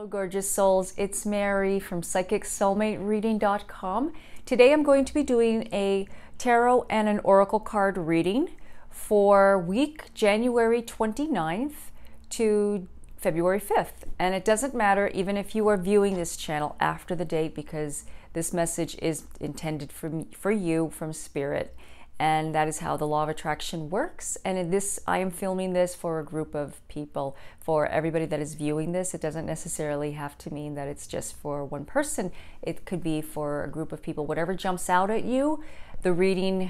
Hello, gorgeous souls. It's Mary from PsychicSoulmateReading.com. Today I'm going to be doing a tarot and an oracle card reading for week January 29th to February 5th. And it doesn't matter even if you are viewing this channel after the date, because this message is intended for you from Spirit. And that is how the law of attraction works. And in this, I am filming this for a group of people. For everybody that is viewing this, it doesn't necessarily have to mean that it's just for one person. It could be for a group of people. Whatever jumps out at you, the reading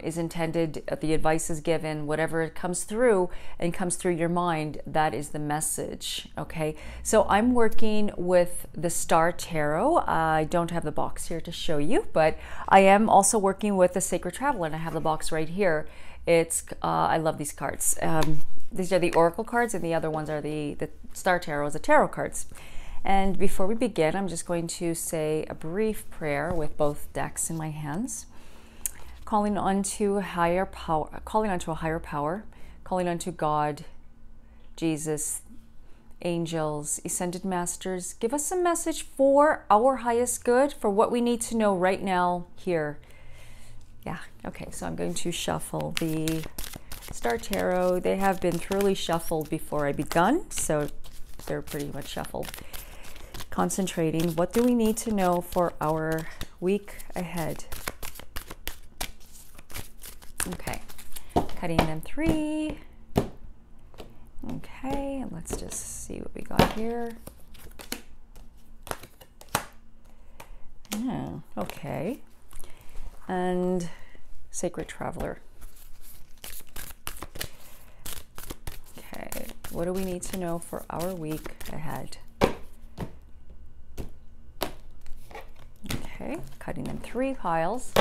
is intended, the advice is given, whatever comes through and comes through your mind, that is the message, okay? So I'm working with the Star Tarot. I don't have the box here to show you, but I am also working with the Sacred Traveler, and I have the box right here. It's, I love these cards. These are the Oracle cards, and the other ones are the Star Tarot, the Tarot cards. And before we begin, I'm just going to say a brief prayer with both decks in my hands. Calling onto a higher power, calling onto God, Jesus, angels, ascended masters. Give us a message for our highest good, for what we need to know right now here. Yeah, okay, so I'm going to shuffle the Star Tarot. They have been thoroughly shuffled before I begun, so they're pretty much shuffled. Concentrating, what do we need to know for our week ahead? Okay, cutting them 3. Okay, and let's just see what we got here. Okay, and Sacred Traveler. Okay, what do we need to know for our week ahead? Okay, cutting them 3 piles.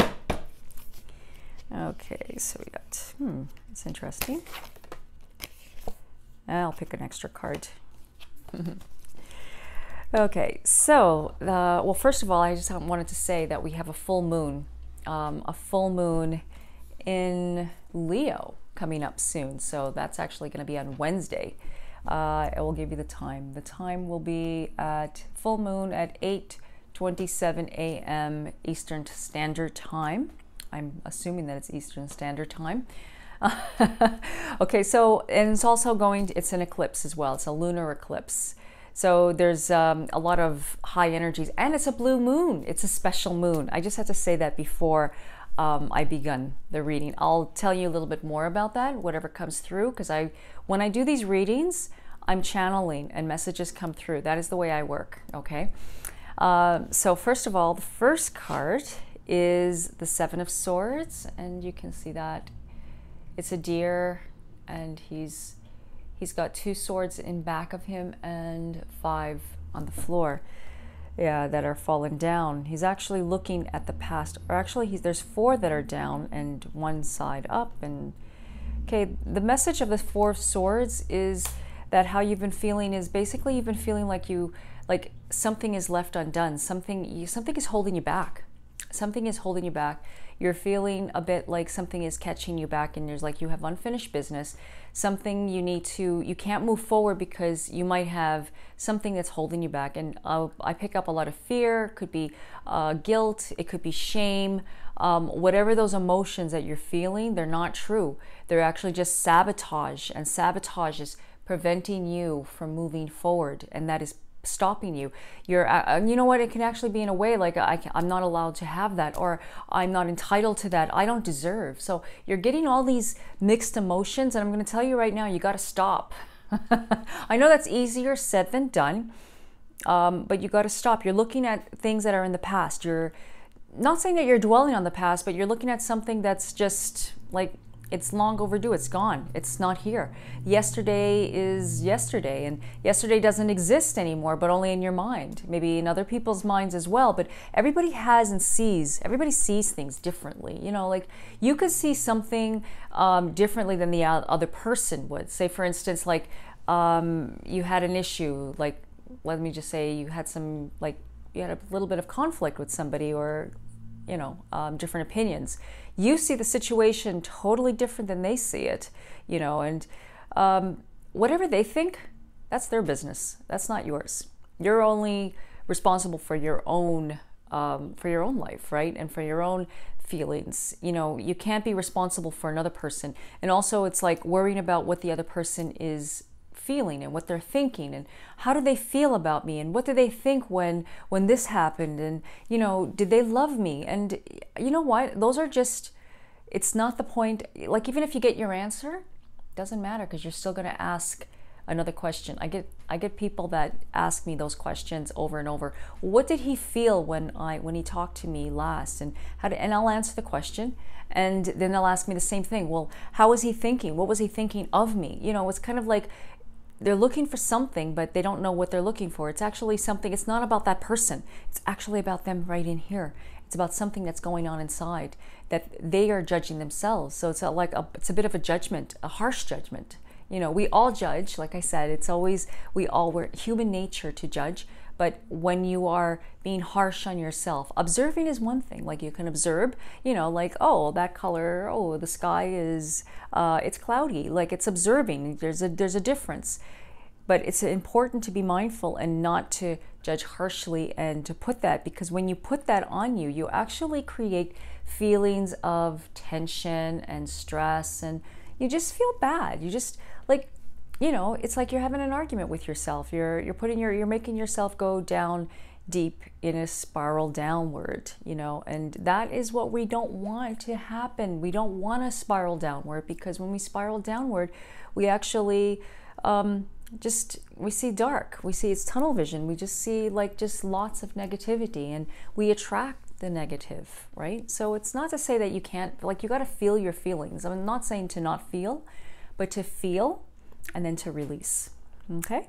Okay, so we got, it's interesting. I'll pick an extra card. Okay, so, well, first of all, I just wanted to say that we have a full moon in Leo coming up soon. So that's actually going to be on Wednesday. I will give you the time. The time will be at full moon at 8:27 a.m. Eastern Standard Time. I'm assuming that it's Eastern Standard Time. Okay, so, and it's also it's an eclipse as well. It's a lunar eclipse. So there's a lot of high energies, and it's a blue moon. It's a special moon. I just had to say that before I begun the reading. I'll tell you a little bit more about that, whatever comes through, because when I do these readings, I'm channeling and messages come through. That is the way I work, okay? So first of all, the first card is the 7 of Swords, and you can see that it's a deer, and he's got 2 swords in back of him and 5 on the floor, yeah, that are fallen down. He's actually looking at the past, or actually there's 4 that are down and 1 side up. And okay, the message of the 4 of Swords is that how you've been feeling is basically you've been feeling like something is left undone, something is holding you back. Something is holding you back. You're feeling a bit like something is catching you back, and there's like you have unfinished business, something you can't move forward because you might have something that's holding you back. And I pick up a lot of fear. It could be guilt, it could be shame, whatever those emotions that you're feeling, they're not true. They're actually just sabotage, and sabotage is preventing you from moving forward, and that is stopping you. You know what, it can actually be in a way like I'm not allowed to have that, or I'm not entitled to that, I don't deserve. So you're getting all these mixed emotions, and I'm going to tell you right now, you got to stop. I know that's easier said than done, but you got to stop. You're looking at things that are in the past. You're not saying that you're dwelling on the past, but you're looking at something that's just like, it's long overdue. It's gone. It's not here. Yesterday is yesterday, and yesterday doesn't exist anymore, but only in your mind, maybe in other people's minds as well. But everybody everybody sees things differently. You know, like you could see something differently than the other person would. Say, for instance, like you had an issue, like, let me just say you had you had a little bit of conflict with somebody, or you know, different opinions. You see the situation totally different than they see it, you know, and whatever they think, that's their business. That's not yours. You're only responsible for your own life, right? And for your own feelings. You know, you can't be responsible for another person. And also it's like worrying about what the other person is feeling and what they're thinking and how do they feel about me and what do they think when this happened, and you know, did they love me? And you know what, those are just, it's not the point. Like, even if you get your answer, it doesn't matter, because you're still going to ask another question. I get people that ask me those questions over and over. What did he feel when he talked to me last? And and I'll answer the question, and then they'll ask me the same thing. Well, how was he thinking? What was he thinking of me? You know, it's kind of like they're looking for something, but they don't know what they're looking for. It's actually something, it's not about that person. It's actually about them right in here. It's about something that's going on inside that they are judging themselves. So it's it's a bit of a judgment, a harsh judgment. You know, we all judge, like I said, it's always, we're human nature to judge. But when you are being harsh on yourself, observing is one thing. Like, you can observe, you know, like, oh, that color, oh, the sky is, it's cloudy. Like, it's observing. There's a difference. But it's important to be mindful and not to judge harshly and to put that, because when you put that on you, you actually create feelings of tension and stress, and you just feel bad. You just, like, you know, it's like you're having an argument with yourself. You're making yourself go down deep in a spiral downward, you know, and that is what we don't want to happen. We don't want to spiral downward, because when we spiral downward, we actually we see dark. We see, it's tunnel vision. We just see like just lots of negativity, and we attract the negative, right? So it's not to say that you can't, like, you got to feel your feelings. I'm not saying to not feel, but to feel and then to release. Okay,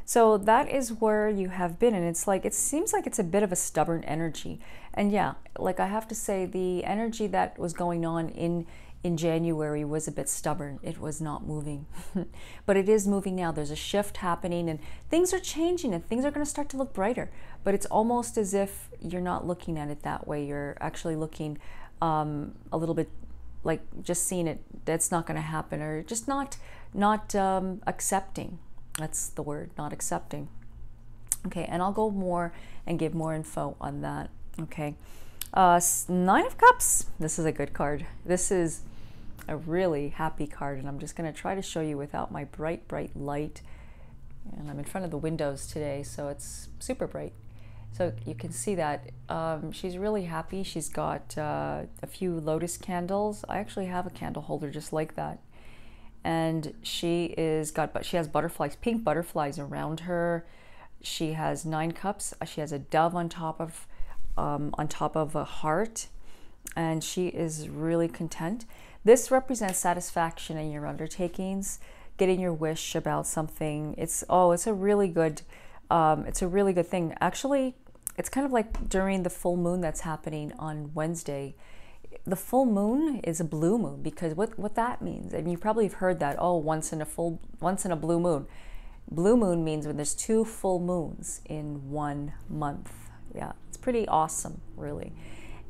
so that is where you have been, and it's like, it seems like it's a bit of a stubborn energy. And yeah, like, I have to say, the energy that was going on in January was a bit stubborn. It was not moving. But it is moving now. There's a shift happening, and things are changing, and things are going to start to look brighter. But it's almost as if you're not looking at it that way. You're actually looking a little bit like just seeing it, that's not going to happen, or just not accepting. That's the word, not accepting. Okay, and I'll go more and give more info on that. Okay, Nine of Cups. This is a good card. This is a really happy card, and I'm just going to try to show you without my bright light. And I'm in front of the windows today, so it's super bright. So you can see that she's really happy. She's got a few lotus candles. I actually have a candle holder just like that. And she has butterflies, pink butterflies around her. She has 9 cups. She has a dove on top of a heart, and she is really content. This represents satisfaction in your undertakings, getting your wish about something. It's a really good thing. Actually, it's kind of like during the full moon that's happening on Wednesday. The full moon is a blue moon, because what that means, and you probably have heard that, once in a blue moon. Blue moon means when there's 2 full moons in 1 month. Yeah, it's pretty awesome, really.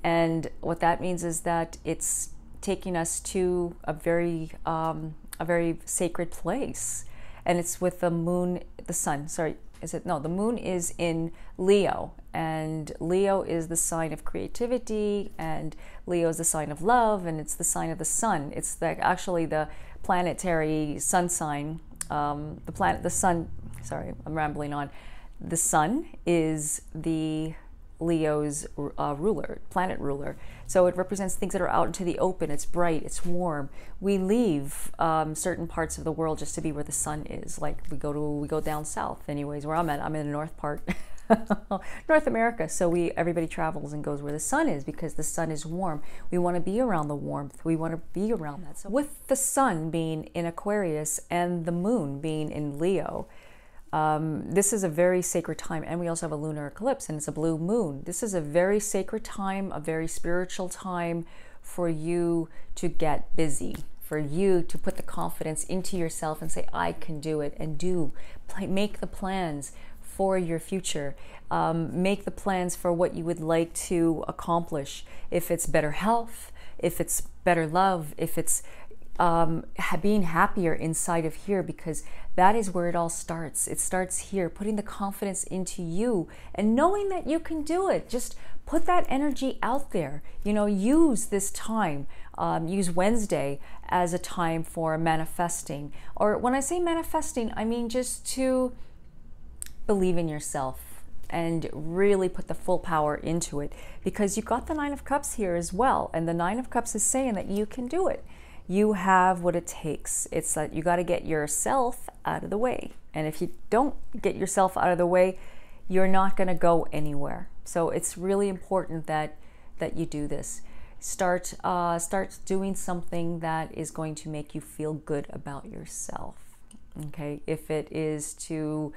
And what that means is that it's taking us to a very sacred place. And it's with the moon, the sun, sorry, the moon is in Leo, and Leo is the sign of creativity, and Leo is the sign of love, and it's the sign of the sun. It's actually the planetary sun sign. The sun, sorry, I'm rambling on. The sun is the Leo's planet ruler. So it represents things that are out into the open. It's bright, it's warm. We leave certain parts of the world just to be where the sun is. Like we go down south. Anyways, where I'm at, I'm in the north part, North America. So everybody travels and goes where the sun is, because the sun is warm. We want to be around the warmth. We want to be around that. So with the sun being in Aquarius and the moon being in Leo, this is a very sacred time, and we also have a lunar eclipse, and it's a blue moon. This is a very sacred time, a very spiritual time for you to get busy, for you to put the confidence into yourself and say, I can do it, and make the plans for your future. Make the plans for what you would like to accomplish. If it's better health, if it's better love, if it's being happier inside of here, because that is where it all starts. It starts here, putting the confidence into you and knowing that you can do it. Just put that energy out there. You know, use this time, use Wednesday as a time for manifesting. Or when I say manifesting, I mean just to believe in yourself and really put the full power into it, because you've got the Nine of Cups here as well. And the Nine of Cups is saying that you can do it. You have what it takes. It's that you got to get yourself out of the way. And if you don't get yourself out of the way, you're not going to go anywhere. So it's really important that you do this. Start doing something that is going to make you feel good about yourself. Okay, if it is to,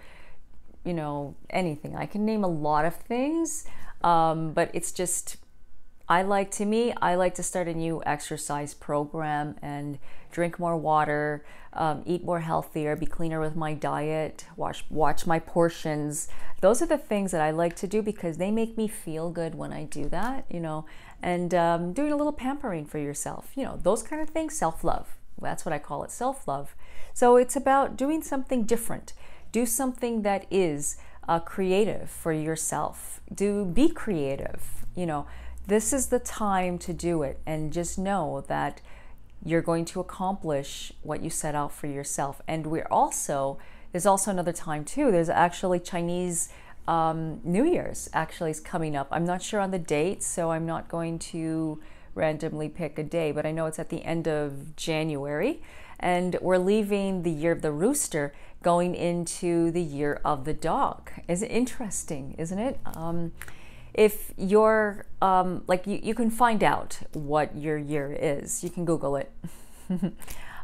you know, anything. I can name a lot of things, but it's just, I like to start a new exercise program and drink more water, eat more healthier, be cleaner with my diet, watch my portions. Those are the things that I like to do because they make me feel good when I do that, you know, and doing a little pampering for yourself, you know, those kind of things, self-love. That's what I call it, self-love. So it's about doing something different. Do something that is creative for yourself. Be creative, you know. This is the time to do it, and just know that you're going to accomplish what you set out for yourself. And there's also another time too. There's actually Chinese New Year's actually is coming up. I'm not sure on the date, so I'm not going to randomly pick a day, but I know it's at the end of January, and we're leaving the year of the rooster, going into the year of the dog. Is it interesting, isn't it? If you're like you can find out what your year is. You can Google it.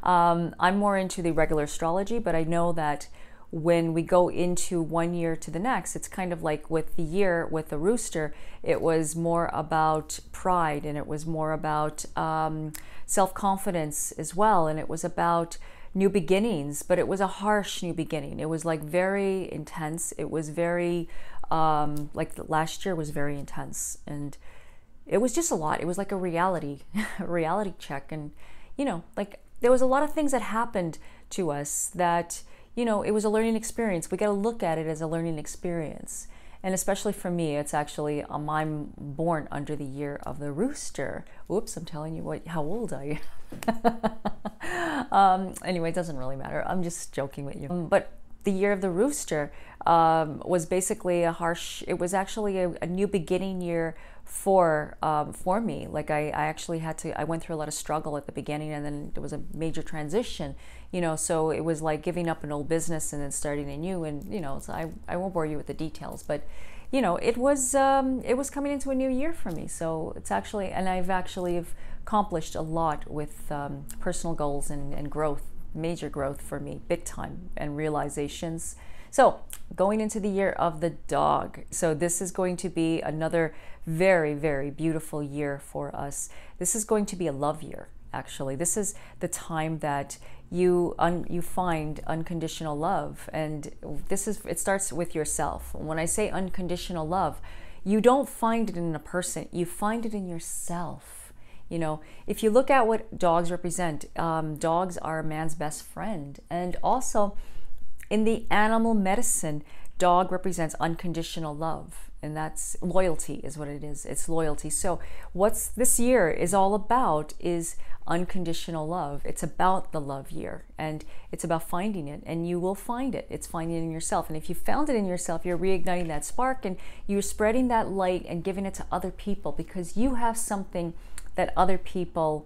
I'm more into the regular astrology, but I know that when we go into one year to the next, it's kind of like with the year with the rooster, it was more about pride, and it was more about self-confidence as well, and it was about new beginnings, but it was a harsh new beginning. It was like very intense. It was very like last year was very intense, and it was just a lot. It was like a reality check, and you know, like there was a lot of things that happened to us that, you know, it was a learning experience. We got to look at it as a learning experience. And especially for me, it's actually, I'm born under the year of the rooster. Oops, I'm telling you how old I am. Anyway, it doesn't really matter. I'm just joking with you. But the year of the rooster was basically it was actually a new beginning year for me. Like I actually I went through a lot of struggle at the beginning, and then there was a major transition, you know, so it was like giving up an old business and then starting a new, and you know, so I won't bore you with the details, but you know, it was coming into a new year for me. So it's actually, and I've actually accomplished a lot with personal goals and growth, major growth for me, big time, and realizations. So going into the year of the dog. So this is going to be another very, very beautiful year for us. This is going to be a love year, actually. This is the time that you find unconditional love. And it starts with yourself. When I say unconditional love, you don't find it in a person, you find it in yourself. You know, if you look at what dogs represent, dogs are man's best friend. And also in the animal medicine, dog represents unconditional love, and that's loyalty is what it is. It's loyalty. So what's this year is all about is unconditional love. It's about the love year, and it's about finding it, and you will find it. It's finding it in yourself. And if you found it in yourself, you're reigniting that spark, and you're spreading that light and giving it to other people, because you have something that other people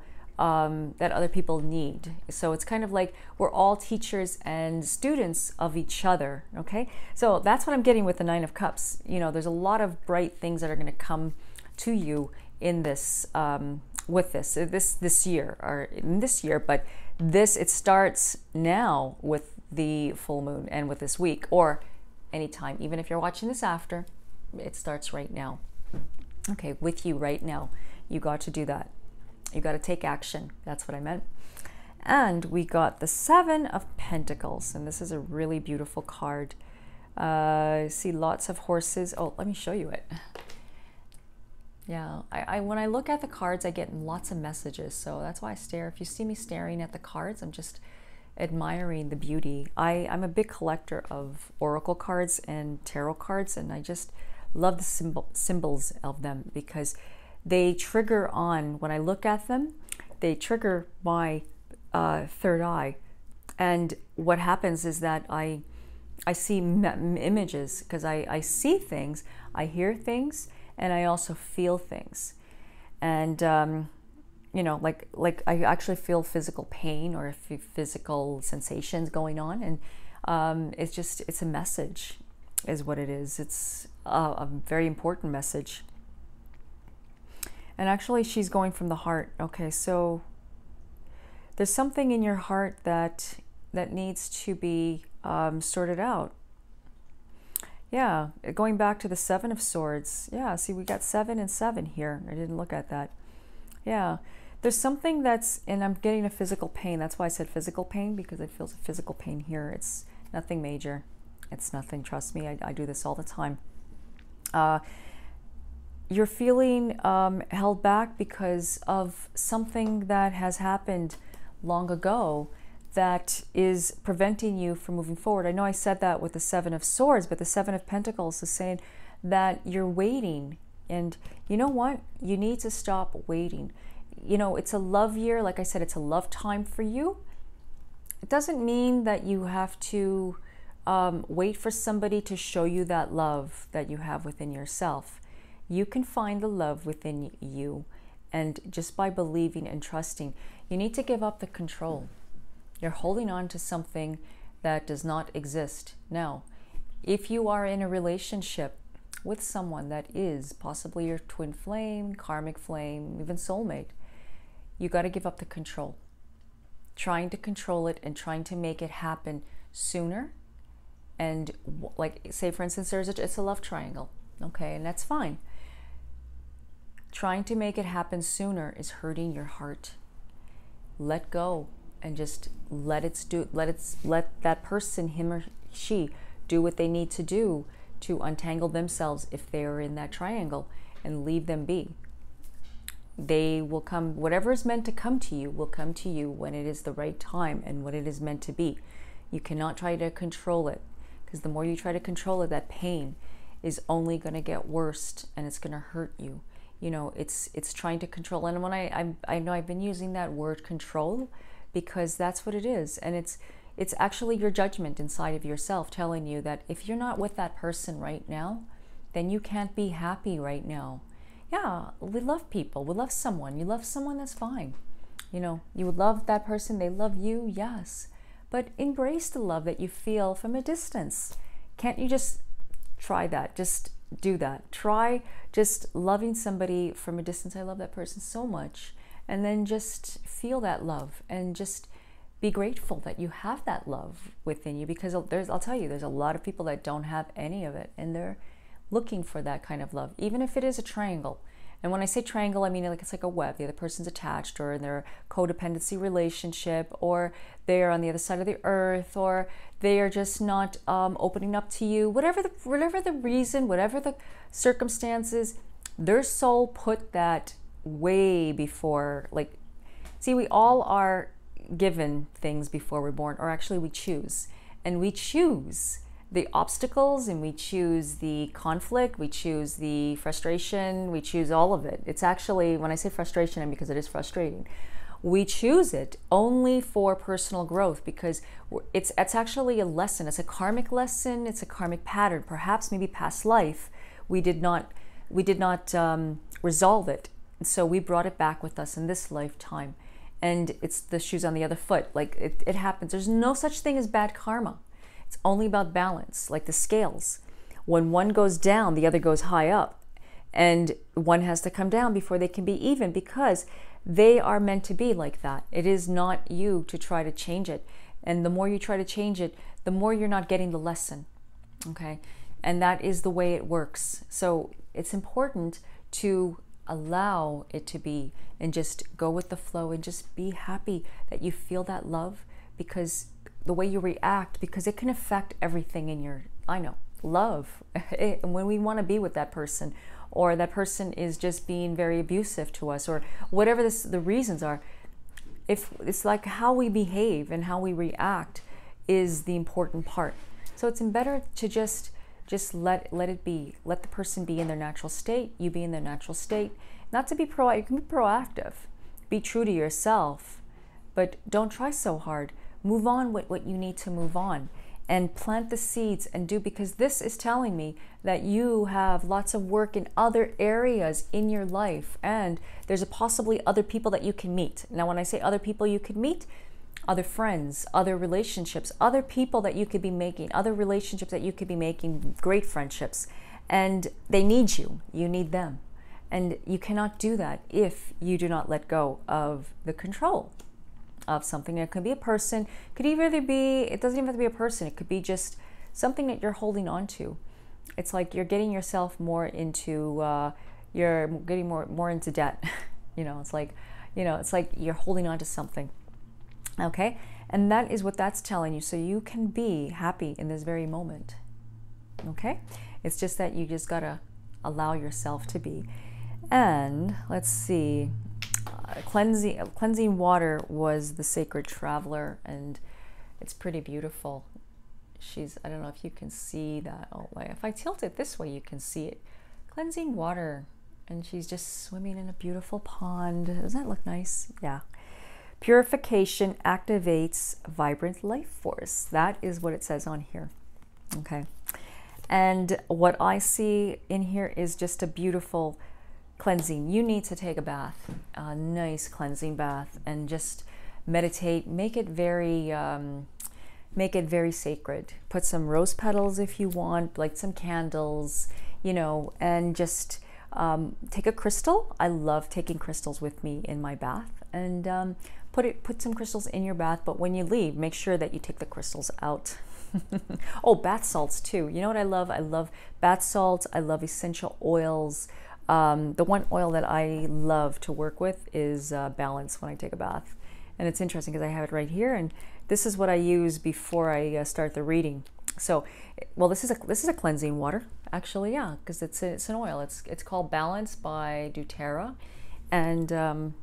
need. So it's kind of like we're all teachers and students of each other. Okay, so that's what I'm getting with the Nine of Cups. You know, there's a lot of bright things that are going to come to you in this with this year, or in this year, but it starts now with the full moon and with this week, or anytime, even if you're watching this after, it starts right now. Okay, with you right now. You got to do that. You got to take action. That's what I meant. And we got the Seven of Pentacles, and this is a really beautiful card. See lots of horses. Oh, let me show you it. Yeah, when I look at the cards, I get lots of messages. So that's why I stare. If you see me staring at the cards, I'm just admiring the beauty. I'm a big collector of oracle cards and tarot cards, and I just love the symbols of them because they trigger on, when I look at them, they trigger my third eye. And what happens is that I see images because I see things, I hear things, and I also feel things. And you know, like I actually feel physical pain or physical sensations going on, and it's a message, is what it is. It's a very important message. And actually, she's going from the heart. Okay, so there's something in your heart that needs to be sorted out. Yeah, going back to the Seven of Swords. Yeah, see, we got 7 and 7 here. I didn't look at that. Yeah, there's something that's, and I'm getting a physical pain. That's why I said physical pain, because it feels a physical pain here. It's nothing major. It's nothing, trust me. I do this all the time. You're feeling held back because of something that has happened long ago that is preventing you from moving forward. I know I said that with the Seven of Swords, but the Seven of Pentacles is saying that you're waiting. And you know what? You need to stop waiting. You know, it's a love year. Like I said, it's a love time for you. It doesn't mean that you have to wait for somebody to show you that love that you have within yourself. You can find the love within you. And just by believing and trusting, you need to give up the control. You're holding on to something that does not exist. Now, if you are in a relationship with someone that is possibly your twin flame, karmic flame, even soulmate, you got to give up the control. Trying to control it and trying to make it happen sooner. And like, say for instance, it's a love triangle, okay, and that's fine. Trying to make it happen sooner is hurting your heart. Let go and just let that person, him or she, do what they need to do to untangle themselves if they are in that triangle, and leave them be. They will come, whatever is meant to come to you will come to you when it is the right time and what it is meant to be. You cannot try to control it, because the more you try to control it, that pain is only going to get worse and it's going to hurt you. You know, it's trying to control. And when I know I've been using that word control because that's what it is. And it's actually your judgment inside of yourself telling you that if you're not with that person right now, then you can't be happy right now. Yeah, we love people. We love someone. You love someone, that's fine. You know, you love that person. They love you, yes. But embrace the love that you feel from a distance. Can't you just try that? Just do that. Try just loving somebody from a distance. I love that person so much. And then just feel that love and just be grateful that you have that love within you, because I'll tell you, there's a lot of people that don't have any of it, and they're looking for that kind of love, even if it is a triangle. And when I say triangle, I mean like it's like a web. The other person's attached, or in their codependency relationship, or they're on the other side of the earth, or they are just not opening up to you. Whatever the reason, whatever the circumstances, their soul put that way before. Like, see, we all are given things before we're born, or actually we choose. And we choose the obstacles, and we choose the conflict, we choose the frustration, we choose all of it. It's actually, when I say frustration, because it is frustrating, we choose it only for personal growth, because it's actually a lesson. It's a karmic lesson. It's a karmic pattern. Perhaps maybe past life we did not resolve it, and so we brought it back with us in this lifetime. And it's the shoes on the other foot. Like it happens. There's no such thing as bad karma. It's only about balance, like the scales. When one goes down, the other goes high up. And one has to come down before they can be even, because they are meant to be like that. It is not you to try to change it. And the more you try to change it, the more you're not getting the lesson. Okay? And that is the way it works. So it's important to allow it to be, and just go with the flow, and just be happy that you feel that love, because the way you react, because it can affect everything in your, I know, love, when we want to be with that person, or that person is just being very abusive to us, or whatever the reasons are. If it's like how we behave and how we react is the important part. So it's better to just let it be. Let the person be in their natural state. You be in their natural state. Not to be proactive. You can be proactive. Be true to yourself, but don't try so hard. Move on with what you need to move on, and plant the seeds and do, because this is telling me that you have lots of work in other areas in your life, and there's possibly other people that you can meet. Now, when I say other people you could meet, other friends, other relationships, other people that you could be making, other relationships that you could be making, great friendships, and they need you. You need them. And you cannot do that if you do not let go of the control of something. It could be a person, could either be, it doesn't even have to be a person, it could be just something that you're holding on to. It's like you're getting yourself more into, you're getting more into debt. It's like you're holding on to something. Okay? And that is what that's telling you. So you can be happy in this very moment. Okay? It's just that you just gotta allow yourself to be. And let's see, cleansing water was the sacred traveler, and it's pretty beautiful. I don't know if you can see that. Oh, if I tilt it this way, you can see it. Cleansing water, and she's just swimming in a beautiful pond. Doesn't that look nice? Yeah. Purification activates vibrant life force. That is what it says on here. Okay. And what I see in here is just a beautiful cleansing. You need to take a bath, a nice cleansing bath, and just meditate. Make it very sacred. Put some rose petals if you want, like some candles, and just take a crystal. I love taking crystals with me in my bath, and put some crystals in your bath. But when you leave, make sure that you take the crystals out. Oh, bath salts too. You know what I love? I love bath salts. I love essential oils. The one oil that I love to work with is Balance when I take a bath. And it's interesting because I have it right here, and this is what I use before I start the reading. So, well, this is a cleansing water, actually, yeah, because it's an oil. It's called Balance by doTERRA, and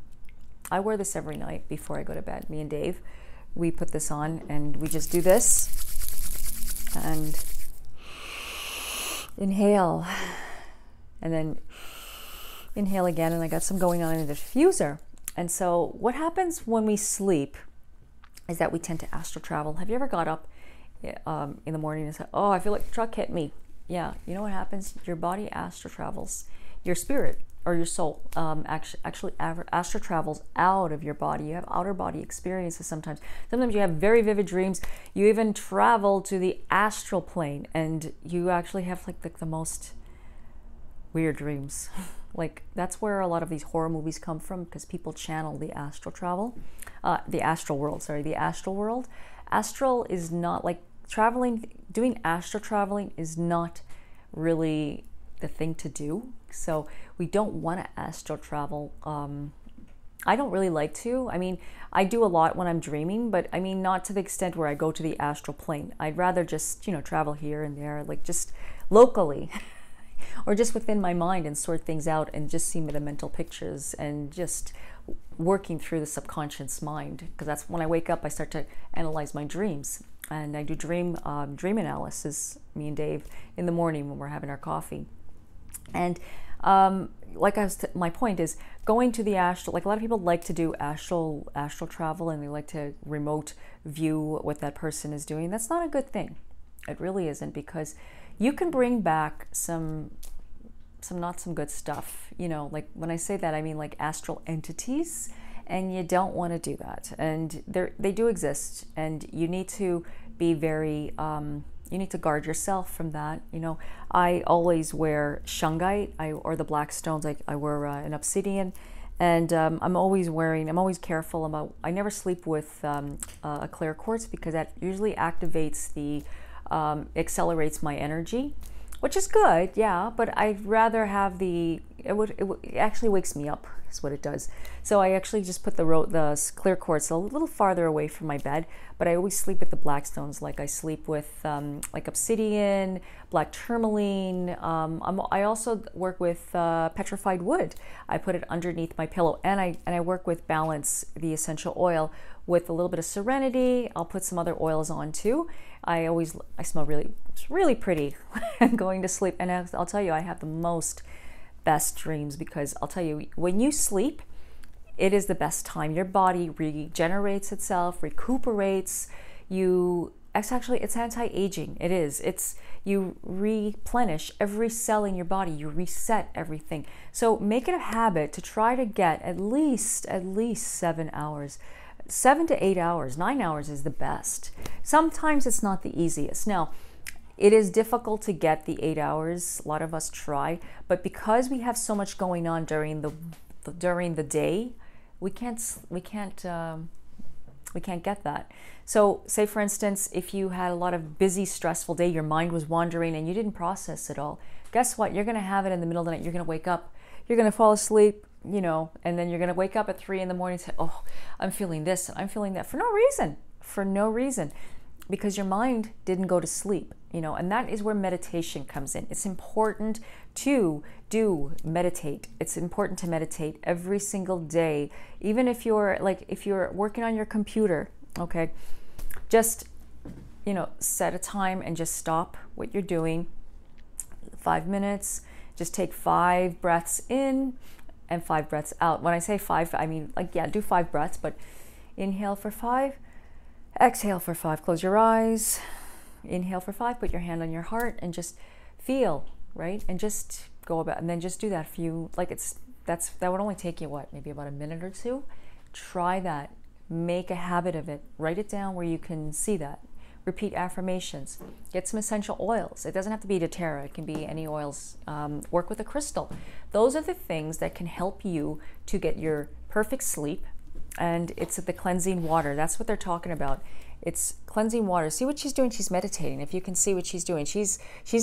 I wear this every night before I go to bed. Me and Dave, we put this on, and we just do this, and inhale, and then inhale again, and I got some going on in the diffuser. And so what happens when we sleep is that we tend to astral travel. Have you ever got up in the morning and said, oh, I feel like a truck hit me? Yeah, you know what happens? Your body astral travels. Your spirit or your soul actually astral travels out of your body. You have outer body experiences sometimes. Sometimes you have very vivid dreams. You even travel to the astral plane, and you actually have like the most weird dreams. Like, that's where a lot of these horror movies come from, because people channel the astral travel, the astral world. Astral is not like doing astral traveling is not really the thing to do. So we don't want to astral travel. I don't really like to. I mean, I do a lot when I'm dreaming, but I mean, not to the extent where I go to the astral plane. I'd rather just, travel here and there, like just locally. Or just within my mind, and sort things out and just see the mental pictures and just working through the subconscious mind. Because that's when I wake up, I start to analyze my dreams. And I do dream analysis, me and Dave, in the morning when we're having our coffee. And my point is going to the astral, like a lot of people like to do astral travel, and they like to remote view what that person is doing. That's not a good thing. It really isn't, because you can bring back some not some good stuff. Like when I say that, I mean like astral entities, and you don't want to do that. And they do exist, and you need to be very, you need to guard yourself from that. I always wear shungite, or the black stones. I wear an obsidian, and I'm always careful about, I never sleep with a clear quartz, because that usually activates accelerates my energy, which is good, yeah, but I'd rather have the it actually wakes me up, is what it does. So I actually just put the clear quartz a little farther away from my bed, but I always sleep with the black stones. Like I sleep with like obsidian, black tourmaline. I also work with petrified wood. I put it underneath my pillow, and I work with balance, the essential oil, with a little bit of serenity. I'll put some other oils on too. I smell really pretty when going to sleep, and I'll tell you, I have the best dreams, because I'll tell you, when you sleep, it is the best time. Your body regenerates itself, recuperates. It's anti-aging. It is. You replenish every cell in your body. You reset everything. So make it a habit to try to get at least 7 hours. 7 to 8 hours. 9 hours is the best. Sometimes it's not the easiest. Now, it is difficult to get the 8 hours. A lot of us try, but because we have so much going on during the day, we can't get that. So say, for instance, if you had a lot of busy, stressful day, your mind was wandering and you didn't process it all, guess what? You're going to have it in the middle of the night. You're going to wake up, you're going to fall asleep, and then you're going to wake up at 3 in the morning and say, oh, I'm feeling this and I'm feeling that, for no reason, because your mind didn't go to sleep, and that is where meditation comes in. It's important to meditate. It's important to meditate every single day, even if you're working on your computer, okay? Just, set a time and just stop what you're doing. 5 minutes, just take 5 breaths in and 5 breaths out. When I say 5, I mean, do 5 breaths, but inhale for 5, exhale for 5, close your eyes, inhale for 5, put your hand on your heart and just feel, right? And just go about, and then just do that that would only take you maybe about a minute or two. Try that. Make a habit of it. Write it down where you can see that. Repeat affirmations. Get some essential oils. It doesn't have to be doTERRA. It can be any oils. Work with a crystal. Those are the things that can help you to get your perfect sleep. And it's the cleansing water. That's what they're talking about. It's cleansing water. See what she's doing? She's meditating. If you can see what she's doing, she's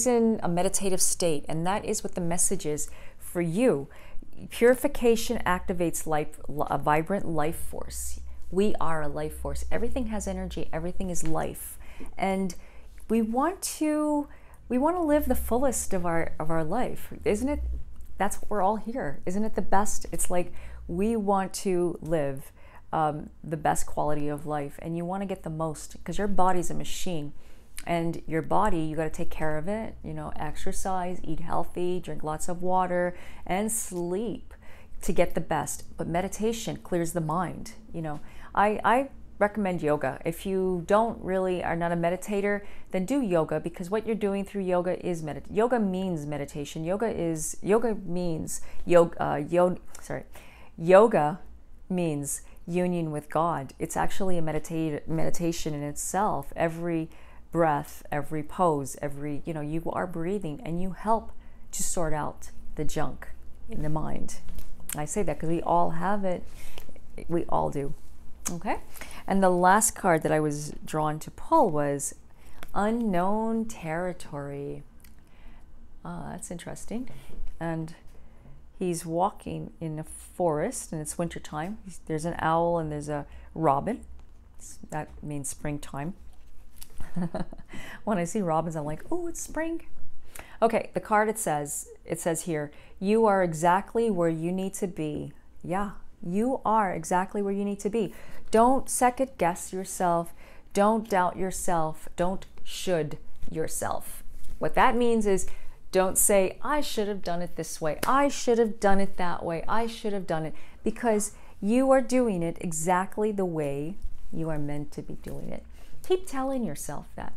in a meditative state, and that is what the message is for you. Purification activates a vibrant life force. We are a life force. Everything has energy. Everything is life, and we want to live the fullest of our life, isn't it? That's what we're all here. Isn't it the best? It's like we want to live the best quality of life, and you want to get the most, because your body's a machine, and your body, you got to take care of it. Exercise, eat healthy, drink lots of water, and sleep to get the best. But meditation clears the mind. I recommend yoga. If you are not a meditator, then do yoga, because what you're doing through yoga is yoga means meditation. Yoga means union with God. It's actually a meditation in itself. Every breath, every pose, you are breathing, and you help to sort out the junk in the mind. I say that because we all have it. We all do. Okay? And the last card that I was drawn to pull was Unknown Territory. That's interesting. And he's walking in a forest, and it's wintertime. There's an owl and there's a robin. That means springtime. When I see robins, I'm like, oh, it's spring. Okay, the card, it says here, you are exactly where you need to be. Yeah, you are exactly where you need to be. Don't second guess yourself. Don't doubt yourself. Don't should yourself. What that means is, don't say, I should have done it this way. I should have done it that way. I should have done it. Because you are doing it exactly the way you are meant to be doing it. Keep telling yourself that.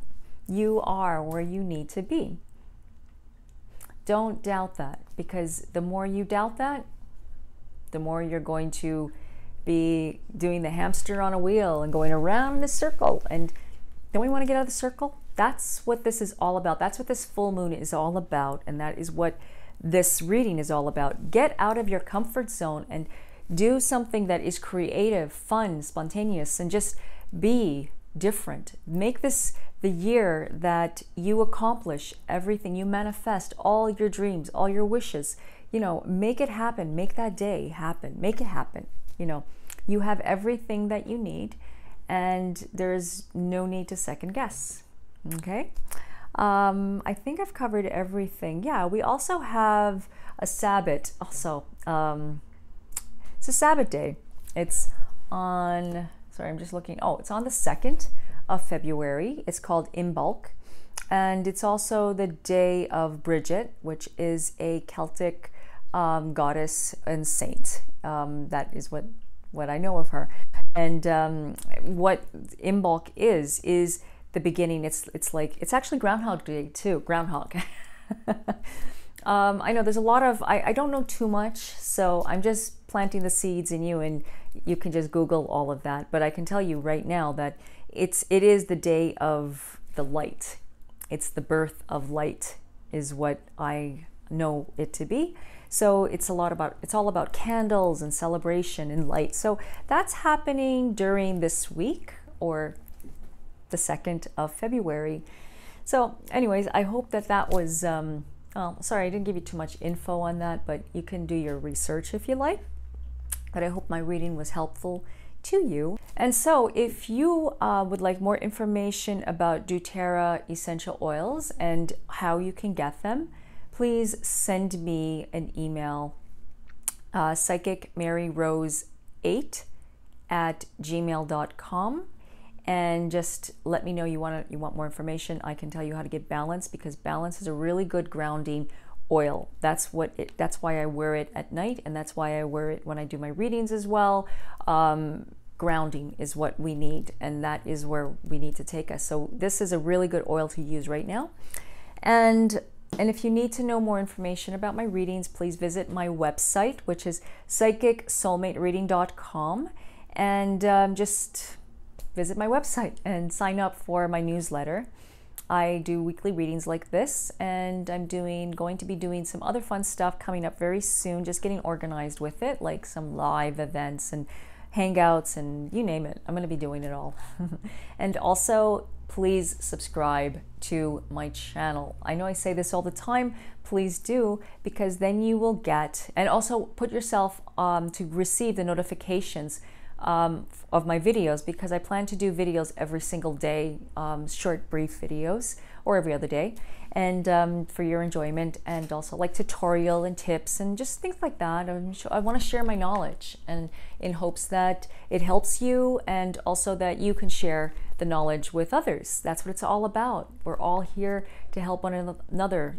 You are where you need to be. Don't doubt that, because the more you doubt that, the more you're going to be doing the hamster on a wheel and going around in a circle. And don't we want to get out of the circle? That's what this is all about. That's what this full moon is all about. And that is what this reading is all about. Get out of your comfort zone and do something that is creative, fun, spontaneous, and just be different. Make this the year that you accomplish everything, you manifest all your dreams, all your wishes. You know, make it happen. Make that day happen. Make it happen. You know, you have everything that you need, and there's no need to second guess. Okay. I think I've covered everything. Yeah, we also have a Sabbath. Also, it's a Sabbath day. It's on, sorry, I'm just looking. Oh, it's on the 2nd of February. It's called Imbolc. And it's also the day of Bridget, which is a Celtic goddess and saint. That is what I know of her. And what Imbolc is the beginning. It's like, it's actually Groundhog Day too. Groundhog. I know there's a lot of, I don't know too much, so I'm just planting the seeds in you, and you can just Google all of that. But I can tell you right now that it is the day of the light. It's the birth of light is what I know it to be. So it's all about candles and celebration and light. So that's happening during this week, or the 2nd of February. So anyways, I hope that was, sorry, I didn't give you too much info on that, but you can do your research if you like. But I hope my reading was helpful to you. And so if you would like more information about doTERRA essential oils and how you can get them, please send me an email, psychicmaryrose8@gmail.com, and just let me know you want more information. I can tell you how to get balance, because balance is a really good grounding oil. That's why I wear it at night, and that's why I wear it when I do my readings as well. Grounding is what we need, and that is where we need to take us. So this is a really good oil to use right now. And if you need to know more information about my readings, please visit my website, which is psychicsoulmatereading.com, and just visit my website and sign up for my newsletter. I do weekly readings like this, and I'm going to be doing some other fun stuff coming up very soon, just getting organized with it, like some live events and hangouts and you name it. I'm going to be doing it all. And also, please subscribe to my channel. I know I say this all the time. Please do, because then you will get, and also put yourself to receive the notifications of my videos, because I plan to do videos every single day, short, brief videos, or every other day, and for your enjoyment, and also like tutorial and tips and just things like that. I want to share my knowledge, and in hopes that it helps you, and also that you can share the knowledge with others. That's what it's all about. We're all here to help one another,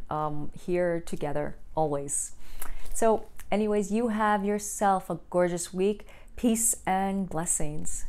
here together always. So anyways, you have yourself a gorgeous week. Peace and blessings.